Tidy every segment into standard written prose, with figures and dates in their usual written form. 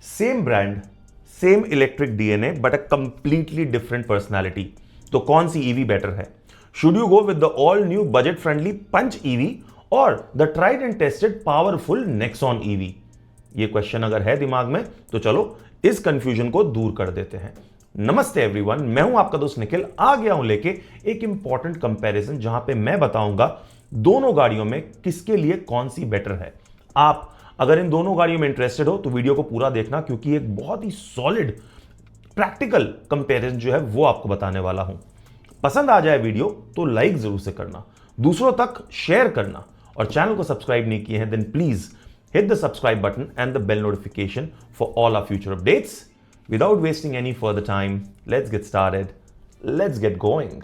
Same brand, same electric DNA but a completely different personality. तो कौन सी EV better है? Should you go with the all new budget friendly Punch EV और the tried and tested powerful Nexon EV? ये question अगर है दिमाग में तो चलो इस कंफ्यूजन को दूर कर देते हैं। नमस्ते एवरीवन, मैं हूं आपका दोस्त निखिल। आ गया हूं लेके एक इंपॉर्टेंट कंपैरिजन जहां पे मैं बताऊंगा दोनों गाड़ियों में किसके लिए कौन सी बेटर है। आप अगर इन दोनों गाड़ियों में इंटरेस्टेड हो तो वीडियो को पूरा देखना, क्योंकि एक बहुत ही सॉलिड प्रैक्टिकल कंपैरिजन जो है वो आपको बताने वाला हूं। पसंद आ जाए वीडियो तो लाइक जरूर से करना, दूसरों तक शेयर करना, और चैनल को सब्सक्राइब नहीं किए हैं then please hit the subscribe button and the bell notification for all our future updates. Without wasting any further time, let's get started. Let's get going.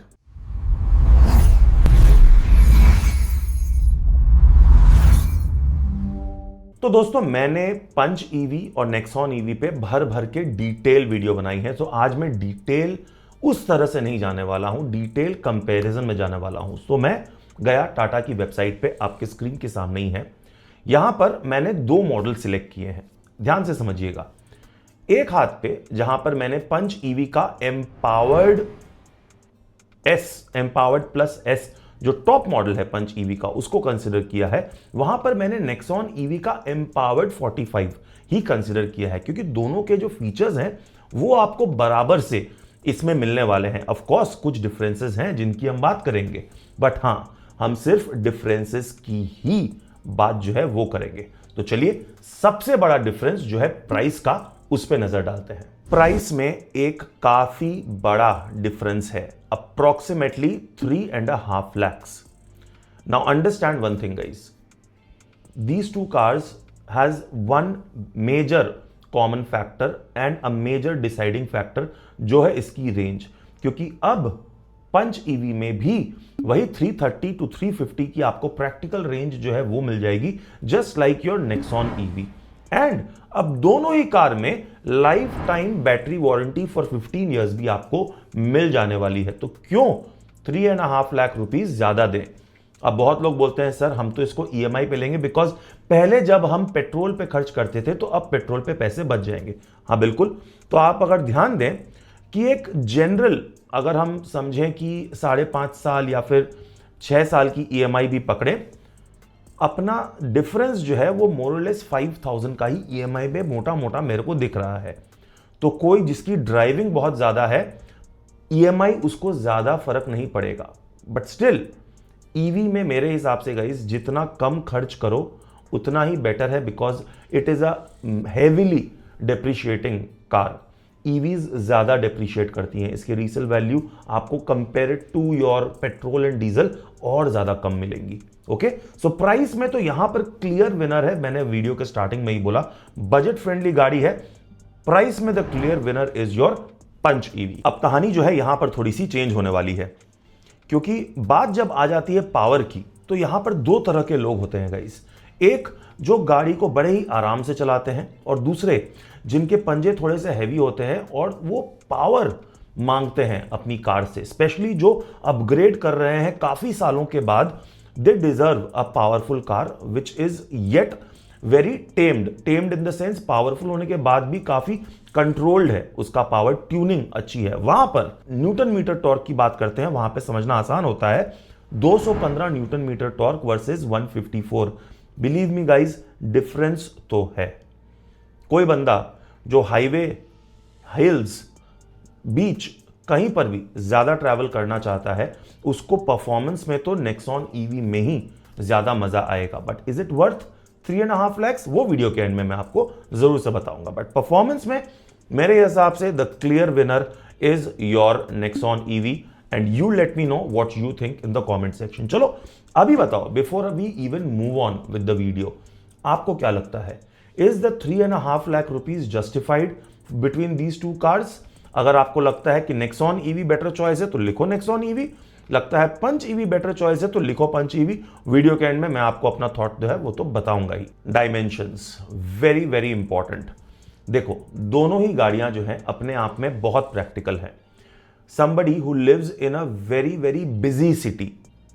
तो दोस्तों, मैंने पंच ईवी और नेक्सॉन ईवी पे भर भर के डिटेल वीडियो बनाई है। तो आज मैं डिटेल उस तरह से नहीं जाने वाला हूं, डिटेल कंपैरिजन में जाने वाला हूं। तो मैं गया टाटा की वेबसाइट पे, आपके स्क्रीन के सामने ही है। यहां पर मैंने दो मॉडल सिलेक्ट किए हैं, ध्यान से समझिएगा। एक हाथ पे जहां पर मैंने पंच ईवी का एम्पावर्ड प्लस एस जो टॉप मॉडल है पंच ईवी का, उसको कंसीडर किया है। वहां पर मैंने नेक्सॉन ईवी का एम्पावर्ड 45 ही कंसीडर किया है, क्योंकि दोनों के जो फीचर्स हैं वो आपको बराबर से इसमें मिलने वाले हैं। ऑफ कोर्स कुछ डिफरेंसेस हैं जिनकी हम बात करेंगे, बट हां, हम सिर्फ डिफरेंसेस की ही बात जो है वो करेंगे। तो चलिए सबसे बड़ा डिफरेंस जो है प्राइस का, उस पे नजर डालते हैं। प्राइस में एक काफी बड़ा डिफरेंस है, approximately 3.5 lakhs। Now understand one thing guys, these two cars has one major common factor and a major deciding factor, जो है इसकी रेंज। क्योंकि अब पंच ईवी में भी वही 330 to 350 की आपको प्रैक्टिकल रेंज जो है वो मिल जाएगी, just like your Nexon EV. And अब दोनों ही कार में life time battery warranty for 15 years भी आपको मिल जाने वाली है। तो क्यों 3.5 लाख रुपीज ज्यादा दें? अब बहुत लोग बोलते हैं सर हम तो इसको ईएमआई पे लेंगे, बिकॉज पहले जब हम पेट्रोल पे खर्च करते थे तो अब पेट्रोल पे पैसे बच जाएंगे। हाँ बिल्कुल। तो आप अगर ध्यान दें कि एक जनरल, अगर हम समझें कि 5.5 साल या फिर 6 साल की ईएमआई भी पकड़े, अपना डिफरेंस जो है वो मोरलेस 5,000 का ही ईएमआई में मोटा मोटा मेरे को दिख रहा है। तो कोई जिसकी ड्राइविंग बहुत ज्यादा है, ईएमआई उसको ज्यादा फर्क नहीं पड़ेगा। बट स्टिल ईवी में मेरे हिसाब से गाइस जितना कम खर्च करो उतना ही बेटर है, because it is a heavily depreciating car. EVs ज्यादा डेप्रिशिएट करती हैं, इसकी रीसेल वैल्यू आपको compared to your petrol and diesel और ज्यादा कम मिलेंगी। ओके, सो प्राइस में तो यहां पर क्लियर विनर है। मैंने वीडियो के स्टार्टिंग में ही बोला बजट फ्रेंडली गाड़ी है, प्राइस में the clear winner is your Punch EV. अब कहानी जो है यहां पर थोड़ी सी चेंज होने वाली है, क्योंकि बात जब आ जाती है पावर की तो यहां पर दो तरह के लोग होते हैं गाइस। एक जो गाड़ी को बड़े ही आराम से चलाते हैं, और दूसरे जिनके पंजे थोड़े से हैवी होते हैं और वो पावर मांगते हैं अपनी कार से, स्पेशली जो अपग्रेड कर रहे हैं काफी सालों के बाद। They deserve a powerful car which is yet very tamed in the sense, powerful होने के बाद भी काफी कंट्रोल्ड है, उसका पावर ट्यूनिंग अच्छी है। वहां पर न्यूटन मीटर टॉर्क की बात करते हैं, वहां पे समझना आसान होता है। 215 newton meter torque versus 154। Believe me guys, difference तो है। कोई बंदा जो हाईवे, हिल्स, बीच, कहीं पर भी ज्यादा ट्रैवल करना चाहता है, उसको परफॉर्मेंस में तो नेक्सॉन ईवी में ही ज्यादा मजा आएगा। But is it worth 3.5 lakhs? वो वीडियो के एंड में मैं आपको जरूर से बताऊंगा। बट परफॉर्मेंस में मेरे हिसाब से the clear winner is your Nexon EV, and you let me know what you think in the comment section. चलो अभी बताओ, before we even move on with the video, आपको क्या लगता है? Is the 3.5 lakh rupees justified between these two cars? अगर आपको लगता है कि नेक्सॉन ईवी बेटर चॉइस है तो लिखो नेक्सॉन ईवी, लगता है पंच ईवी बेटर चॉइस है तो लिखो पंच ईवी। वीडियो के एंड में मैं आपको अपना थॉट जो है वो तो बताऊंगा ही। Dimensions very very important. देखो, दोनों ही गाड़ियां जो हैं अपने आप में बहुत प्रैक्टिकल हैं। somebody who lives in a very very busy city,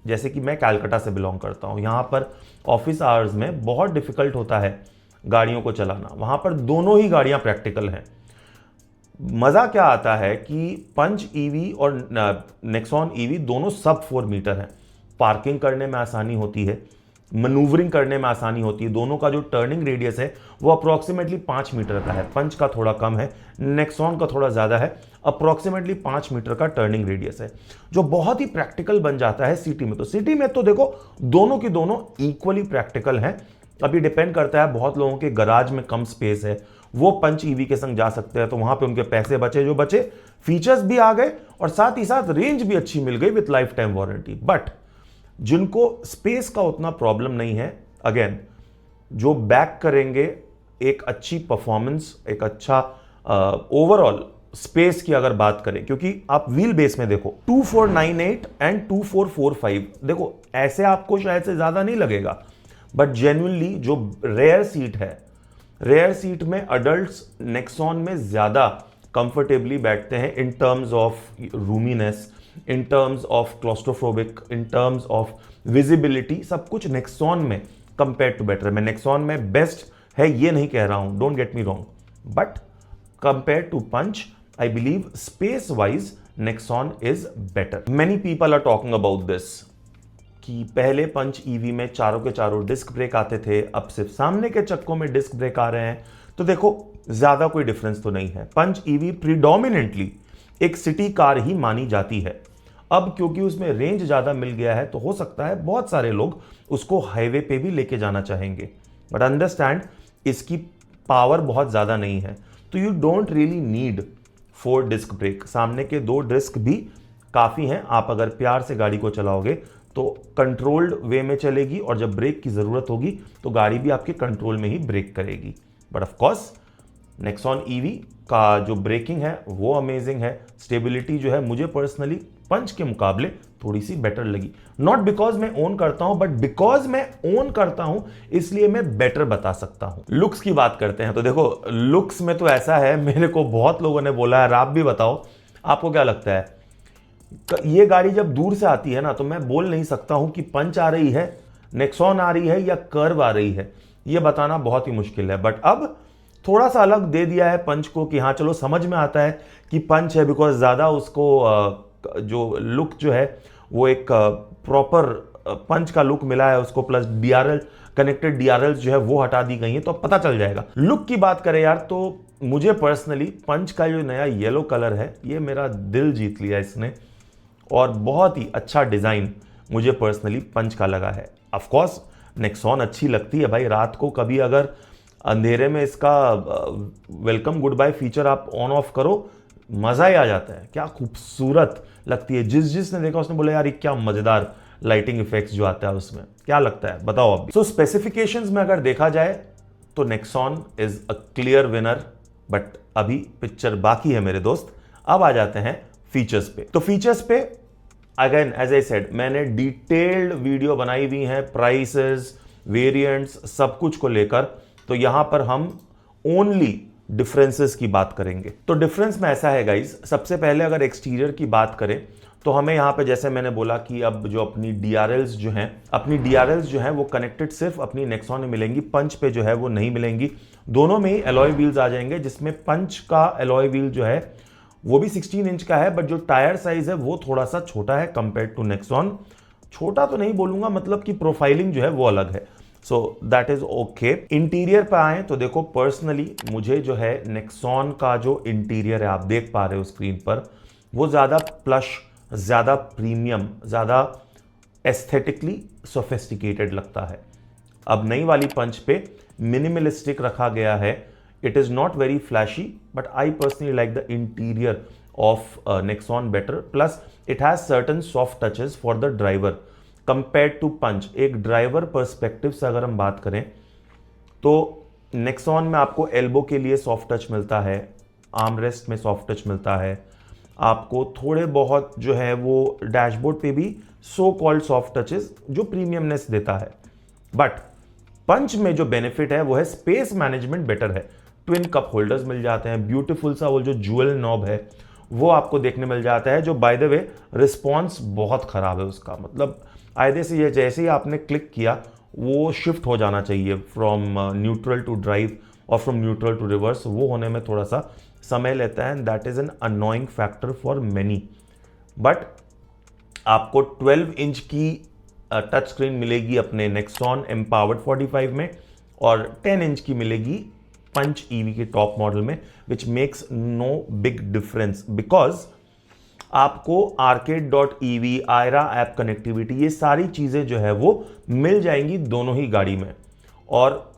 जैसे कि मैं कैलकाटा से बिलोंग करता हूं, यहां पर ऑफिस आवर्स में बहुत डिफिकल्ट होता है गाड़ियों को चलाना, वहां पर दोनों ही गाड़ियां प्रैक्टिकल हैं। मजा क्या आता है कि पंच ईवी और नेक्सॉन ईवी दोनों सब 4 मीटर हैं। पार्किंग करने में आसानी होती है, मनूवरिंग करने में आसानी होती है। दोनों का जो टर्निंग रेडियस है वो अप्रोक्सीमेटली 5 मीटर का है। पंच का थोड़ा कम है, नेक्सॉन का थोड़ा ज़्यादा है, अप्रोक्सीमेटली 5 मीटर का टर्निंग रेडियस है, जो बहुत ही प्रैक्टिकल बन जाता है सिटी में। तो सिटी में तो देखो दोनों की दोनों इक्वली प्रैक्टिकल हैं। अभी डिपेंड करता है, बहुत लोगों के गराज में कम स्पेस है, वो पंच ईवी के संग जा सकते हैं, तो वहां पे उनके पैसे बचे जो बचे, फीचर्स भी आ गए और साथ ही साथ रेंज भी अच्छी मिल गई with life time warranty. But जिनको स्पेस का उतना प्रॉब्लम नहीं है, अगेन जो बैक करेंगे एक अच्छी परफॉर्मेंस, एक अच्छा ओवरऑल स्पेस की अगर बात करें, क्योंकि आप व्हील बेस में देखो 2498 एंड 2445, देखो ऐसे आपको शायद से ज्यादा नहीं लगेगा, बट जेन्युइनली जो रेयर सीट है, रेयर सीट में अडल्ट्स नेक्सॉन में ज्यादा कंफर्टेबली बैठते हैं in terms of roominess, in terms of claustrophobic, in terms of visibility, सब कुछ नेक्सॉन में कंपेयर टू बेटर है। मैं नेक्सॉन में बेस्ट है ये नहीं कह रहा हूं, don't get me wrong, but compare to Punch I believe space wise Nexon is better. Many people are talking about this कि पहले पंच ईवी में चारों के चारों डिस्क ब्रेक आते थे, अब सिर्फ सामने के चक्कों में डिस्क ब्रेक आ रहे हैं। तो देखो ज्यादा कोई डिफरेंस तो नहीं है। पंच ईवी प्रीडोमिनेंटली एक सिटी कार ही मानी जाती है। अब क्योंकि उसमें रेंज ज्यादा मिल गया है तो हो सकता है बहुत सारे लोग उसको हाईवे पे भी लेके जाना चाहेंगे, बट अंडरस्टैंड इसकी पावर बहुत ज्यादा नहीं है, तो you don't really need 4 disc brake. सामने के 2 डिस्क भी काफी हैं। आप अगर प्यार से गाड़ी को चलाओगे तो कंट्रोल्ड वे में चलेगी, और जब ब्रेक की जरूरत होगी तो गाड़ी भी आपके कंट्रोल में ही ब्रेक करेगी। But of course Nexon EV का जो ब्रेकिंग है वो अमेजिंग है। स्टेबिलिटी जो है मुझे पर्सनली पंच के मुकाबले थोड़ी सी बेटर लगी, नॉट बिकॉज मैं ओन करता हूं, बट बिकॉज मैं ओन करता हूं इसलिए मैं बेटर बता सकता हूं। लुक्स की बात करते हैं तो देखो लुक्स में तो ऐसा है, मेरे को बहुत लोगों ने बोला है, आप भी बताओ आपको क्या लगता है। ये गाड़ी जब दूर से आती है ना तो मैं बोल नहीं सकता हूं कि पंच आ रही है, नेक्सॉन आ रही है या कर्व आ रही है, ये बताना बहुत ही मुश्किल है। बट अब थोड़ा सा अलग दे दिया है पंच को कि हाँ चलो समझ में आता है कि पंच है, बिकॉज ज्यादा उसको जो लुक जो है वो एक प्रॉपर पंच का लुक मिला है उसको, प्लस डीआरएल कनेक्टेड डीआरएल जो है वो हटा दी गई है, तो पता चल जाएगा। लुक की बात करें यार तो मुझे पर्सनली पंच का जो नया येलो कलर है ये मेरा दिल जीत लिया इसने, और बहुत ही अच्छा डिजाइन मुझे पर्सनली पंच का लगा है। ऑफ कोर्स नेक्सॉन अच्छी लगती है भाई, रात को कभी अगर अंधेरे में इसका वेलकम गुड बाय फीचर आप ऑन ऑफ करो, मजा ही आ जाता है, क्या खूबसूरत लगती है। जिसने देखा उसने बोला यार ये क्या मजेदार लाइटिंग इफेक्ट्स जो आता है उसमें, क्या लगता है बताओ अब। सो स्पेसिफिकेशंस में अगर देखा जाए तो Nexon is a clear winner, but अभी पिक्चर बाकी है मेरे दोस्त। अब आ जाते हैं फीचर्स पे। तो फीचर्स पे अगेन एज आई सेड मैंने डिटेल्ड वीडियो बनाई हुई है, प्राइसेस, वेरिएंट्स, सब कुछ को लेकर। तो यहां पर हम ओनली डिफरेंसेस की बात करेंगे। तो डिफरेंस में ऐसा है गाइस, सबसे पहले अगर एक्सटीरियर की बात करें तो हमें यहाँ पे जैसे मैंने बोला कि अब जो अपनी डीआरएल्स जो हैं वो कनेक्टेड सिर्फ अपनी नेक्सॉन में मिलेंगी, पंच पे जो है वो नहीं मिलेंगी। दोनों में ही एलॉय व्हील्स आ जाएंगे, जिसमें पंच का एलॉय व्हील जो है वो भी 16 इंच का है, बट जो टायर साइज है वो थोड़ा सा छोटा है कंपेयर टू नेक्सॉन। छोटा तो नहीं बोलूंगा, मतलब कि प्रोफाइलिंग जो है वो अलग है, so that is okay. Interior पे आए तो देखो पर्सनली मुझे जो है नेक्सॉन का जो इंटीरियर है आप देख पा रहे हो स्क्रीन पर, वो ज्यादा प्लश, ज्यादा प्रीमियम, ज्यादा एस्थेटिकली सोफिस्टिकेटेड लगता है। अब नई वाली पंच पे मिनिमलिस्टिक रखा गया है। It is not very flashy, but I personally like the interior of Nexon better, plus it has certain soft touches for the driver compare to Punch. एक ड्राइवर पर्सपेक्टिव से अगर हम बात करें तो नेक्सॉन में आपको एल्बो के लिए सॉफ्ट टच मिलता है, आर्मरेस्ट में सॉफ्ट टच मिलता है, आपको थोड़े बहुत जो है वो डैशबोर्ड पे भी सो कॉल्ड सॉफ्ट टचेस जो प्रीमियमनेस देता है। बट पंच में जो बेनिफिट है वो है स्पेस मैनेजमेंट बेटर है। ट्विन कप होल्डर्स मिल जाते हैं, ब्यूटीफुल सा वो जो ज्वेल नॉब है वो आपको देखने मिल जाता है, जो बाय द वे रिस्पॉन्स बहुत खराब है उसका, मतलब आयदे से ये जैसे ही आपने क्लिक किया वो शिफ्ट हो जाना चाहिए फ्रॉम न्यूट्रल टू ड्राइव और फ्रॉम न्यूट्रल टू रिवर्स, वो होने में थोड़ा सा समय लेता है and that is an annoying factor for many. But आपको 12 इंच की टच स्क्रीन मिलेगी अपने नेक्सॉन एम्पावर्ड 45 में और 10 इंच की मिलेगी पंच ईवी के टॉप मॉडल में, which makes no big difference because आपको arcade.ev, आयरा ऐप कनेक्टिविटी, ये सारी चीजें जो है वो मिल जाएंगी दोनों ही गाड़ी में और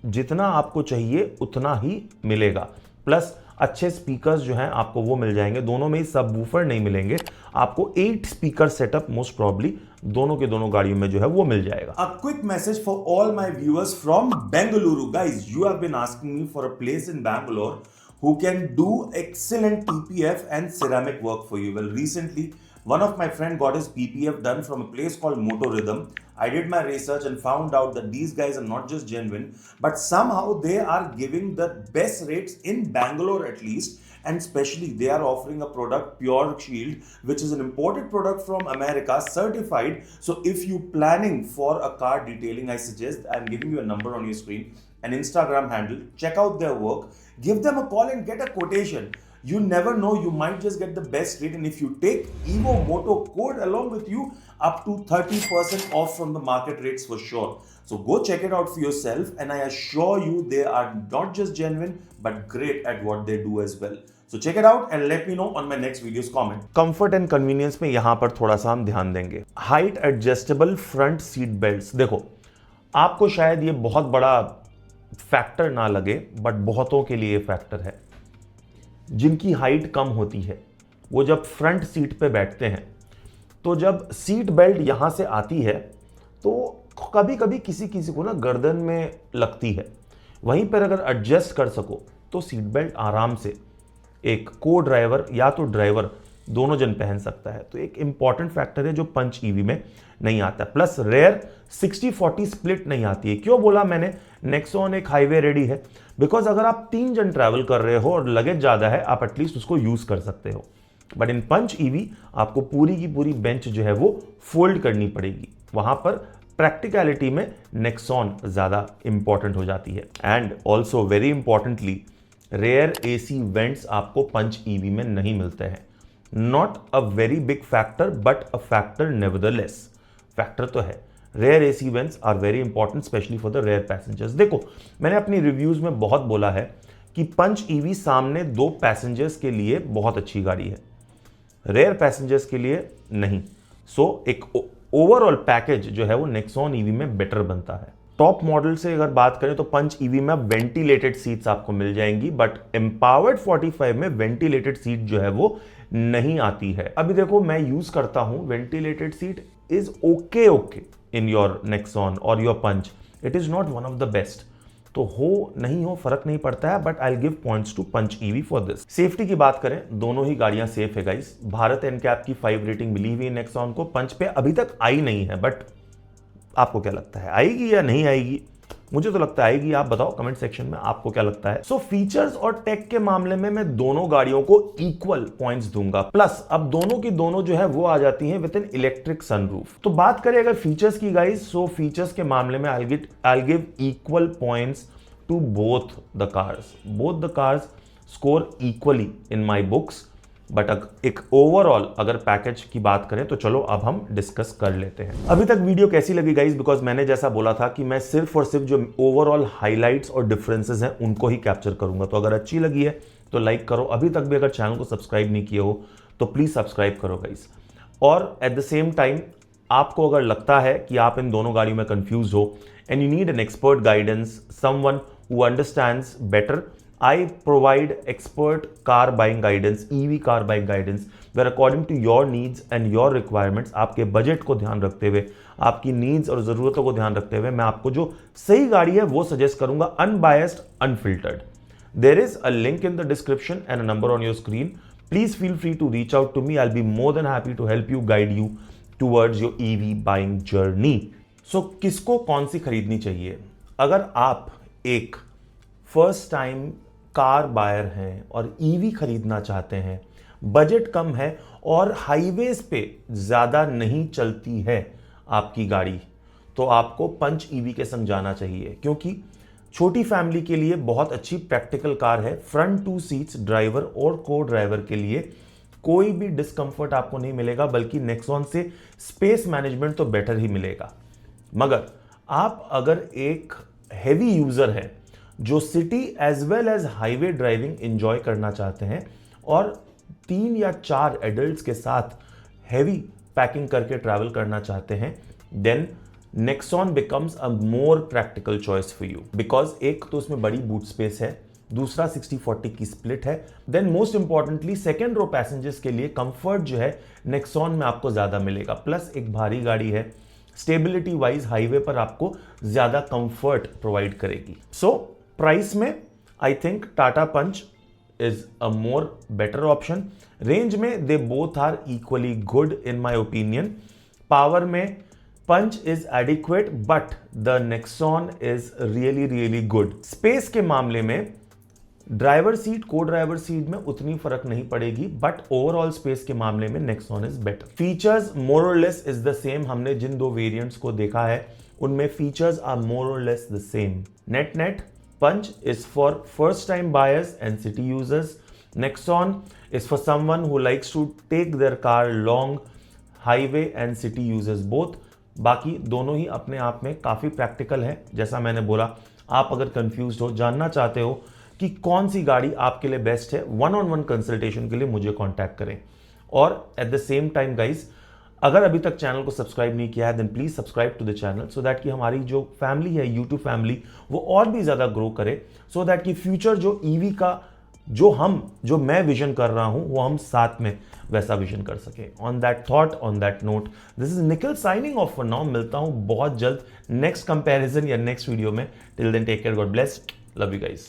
जितना आपको चाहिए उतना ही मिलेगा। प्लस अच्छे स्पीकर्स जो हैं आपको वो मिल जाएंगे, दोनों में ही सब वूफर नहीं मिलेंगे आपको, 8 स्पीकर सेटअप मोस्ट प्रॉब्ली दोनों के दोनों गाड़ियों में जो है वो मिल जाएगा। A quick message for all my viewers from Bengaluru. Guys, you have been asking me for a place in Bangalore who can do excellent PPF and ceramic work for you. Well, recently, one of my friend got his PPF done from a place called Moto Rhythm. I did my research and found out that these guys are not just genuine, but somehow they are giving the best rates in Bangalore at least. And especially they are offering a product, Pure Shield, which is an imported product from America, certified. So if you planning for a car detailing, I suggest, I'm giving you a number on your screen, an Instagram handle, check out their work, give them a call and get a quotation. You never know, you might just get the best rate, and if you take Evo Moto code along with you, up to 30% off from the market rates for sure. So go check it out for yourself, and I assure you they are not just genuine but great at what they do as well. So check it out and let me know on my next video's comment. Comfort and convenience में यहां पर थोड़ा सा हम ध्यान देंगे। Height adjustable front seat belts, देखो आपको शायद ये बहुत बड़ा फैक्टर ना लगे बट बहुतों के लिए फैक्टर है। जिनकी हाइट कम होती है वो जब फ्रंट सीट पे बैठते हैं तो जब सीट बेल्ट यहां से आती है तो कभी कभी किसी किसी को ना गर्दन में लगती है। वहीं पर अगर एडजस्ट कर सको तो सीट बेल्ट आराम से एक को ड्राइवर या तो ड्राइवर दोनों जन पहन सकता है। तो एक इंपॉर्टेंट फैक्टर है जो पंच ईवी में नहीं आता। प्लस रेयर 60-40 स्प्लिट नहीं आती है। क्यों बोला मैंने नेक्सॉन एक हाईवे रेडी है? बिकॉज अगर आप 3 जन ट्रैवल कर रहे हो और लगेज ज्यादा है आप एटलीस्ट उसको यूज कर सकते हो। बट इन पंच ईवी आपको पूरी की पूरी बेंच जो है वो फोल्ड करनी पड़ेगी। वहां पर प्रैक्टिकलिटी में नेक्सॉन ज्यादा इंपॉर्टेंट हो जाती है। And also very importantly rear AC vents आपको पंच ईवी में नहीं मिलते हैं। Not a very big factor but a factor nevertheless, factor तो है। Rear AC vents are very important specially for the rear passengers. देखो मैंने अपनी रिव्यूज में बहुत बोला है कि पंच ईवी सामने 2 पैसेंजर्स के लिए बहुत अच्छी गाड़ी है, रेयर पैसेंजर्स के लिए नहीं। सो एक ओवरऑल पैकेज जो है वो नेक्सॉन ईवी में बेटर बनता है। टॉप मॉडल से अगर बात करें तो पंच ईवी में वेंटिलेटेड सीट्स आपको मिल जाएंगी बट एम्पावर्ड 45 में वेंटिलेटेड सीट जो है वो नहीं आती है। अभी देखो मैं यूज करता हूं, ventilated seat is okay in your Nexon और your Punch, it is not one of the best. तो हो नहीं हो फर्क नहीं पड़ता है but I give points to Punch EV for this. Safety की बात करें दोनों ही गाड़ियां सेफ है गाइस। भारत एनकैप की 5 रेटिंग मिली हुई नेक्सॉन को, पंच पे अभी तक आई नहीं है बट आपको क्या लगता है आएगी या नहीं आएगी? मुझे तो लगता है आएगी, आप बताओ कमेंट सेक्शन में आपको क्या लगता है। सो फीचर्स और टेक के मामले में मैं दोनों गाड़ियों को इक्वल पॉइंट्स दूंगा। प्लस अब दोनों की दोनों जो है वो आ जाती हैं विद एन इलेक्ट्रिक सनरूफ। तो बात करें अगर फीचर्स की गाइस, सो फीचर्स के मामले में I give equal points to both the cars. Both the cars score equally in my books. But एक ओवरऑल अगर पैकेज की बात करें तो चलो अब हम डिस्कस कर लेते हैं। अभी तक वीडियो कैसी लगी गाइस? बिकॉज मैंने जैसा बोला था कि मैं सिर्फ और सिर्फ जो ओवरऑल हाइलाइट्स और डिफरेंसेस हैं उनको ही कैप्चर करूंगा। तो अगर अच्छी लगी है तो लाइक करो। अभी तक भी अगर चैनल को सब्सक्राइब नहीं किया हो तो प्लीज सब्सक्राइब करो गाइस। और एट द सेम टाइम आपको अगर लगता है कि आप इन दोनों गाड़ियों में कंफ्यूज हो and you need an expert guidance, someone who understands better, I provide expert car buying guidance, EV car buying guidance, where according to your needs and your requirements, आपके बजट को ध्यान रखते हुए, आपकी नीड्स और ज़रूरतों को ध्यान रखते हुए मैं आपको जो सही गाड़ी है वो सजेस्ट करूंगा, unbiased, unfiltered. There is a link in the description and a number on your screen. Please feel free to reach out to me. I'll be more than happy to help you, guide you towards your EV buying journey. So किसको कौन सी खरीदनी चाहिए? अगर आप एक first time car buyer हैं और EV खरीदना चाहते हैं, बजट कम है और हाईवेज पे ज्यादा नहीं चलती है आपकी गाड़ी, तो आपको पंच ईवी के संग जाना चाहिए, क्योंकि छोटी फैमिली के लिए बहुत अच्छी प्रैक्टिकल कार है। फ्रंट 2 सीट्स ड्राइवर और को ड्राइवर के लिए कोई भी डिस्कंफर्ट आपको नहीं मिलेगा, बल्कि नेक्सॉन से स्पेस मैनेजमेंट तो बेटर ही मिलेगा। मगर आप अगर एक हेवी यूजर है जो city as well as highway driving enjoy करना चाहते हैं और 3 या 4 एडल्ट्स के साथ हैवी पैकिंग करके ट्रैवल करना चाहते हैं, then Nexon becomes a more practical choice for you. Because एक तो उसमें बड़ी बूट स्पेस है, दूसरा 60-40 की स्प्लिट है, then most importantly second row passengers के लिए कंफर्ट जो है नेक्सॉन में आपको ज्यादा मिलेगा। प्लस एक भारी गाड़ी है, स्टेबिलिटी वाइज हाईवे पर आपको ज्यादा कंफर्ट प्रोवाइड करेगी। सो प्राइस में I think Tata Punch is a more better option. Range में they both are equally good in my opinion. Power में Punch is adequate but the Nexon is really good. Space के मामले में driver seat को driver seat में उतनी फर्क नहीं पड़ेगी, बट ओवरऑल स्पेस के मामले में नेक्सॉन इज बेटर। फीचर्स मोर और लेस इज द सेम। हमने जिन 2 वेरिएंट्स को देखा है उनमें फीचर्स आर मोर और less the same. Net Punch is for first-time buyers and city users. Nexon is for someone who likes to take their car long, highway and city users both. बाकी दोनों ही अपने आप में काफ़ी practical है। जैसा मैंने बोला, आप अगर कंफ्यूज्ड हो, जानना चाहते हो कि कौन सी गाड़ी आपके लिए बेस्ट है, 1-on-1 कंसल्टेशन के लिए मुझे कॉन्टैक्ट करें। और at the same time guys, अगर अभी तक चैनल को सब्सक्राइब नहीं किया है then please subscribe to the channel, so that कि हमारी जो फैमिली है यूट्यूब फैमिली वो और भी ज्यादा ग्रो करे, सो दैट कि फ्यूचर जो ईवी का जो मैं विजन कर रहा हूं वो हम साथ में वैसा विजन कर सके। On that thought, on that note, this is Nikhil signing off for now. मिलता हूं बहुत जल्द नेक्स्ट कंपैरिजन या नेक्स्ट वीडियो में। Till then take care, God bless, love you guys.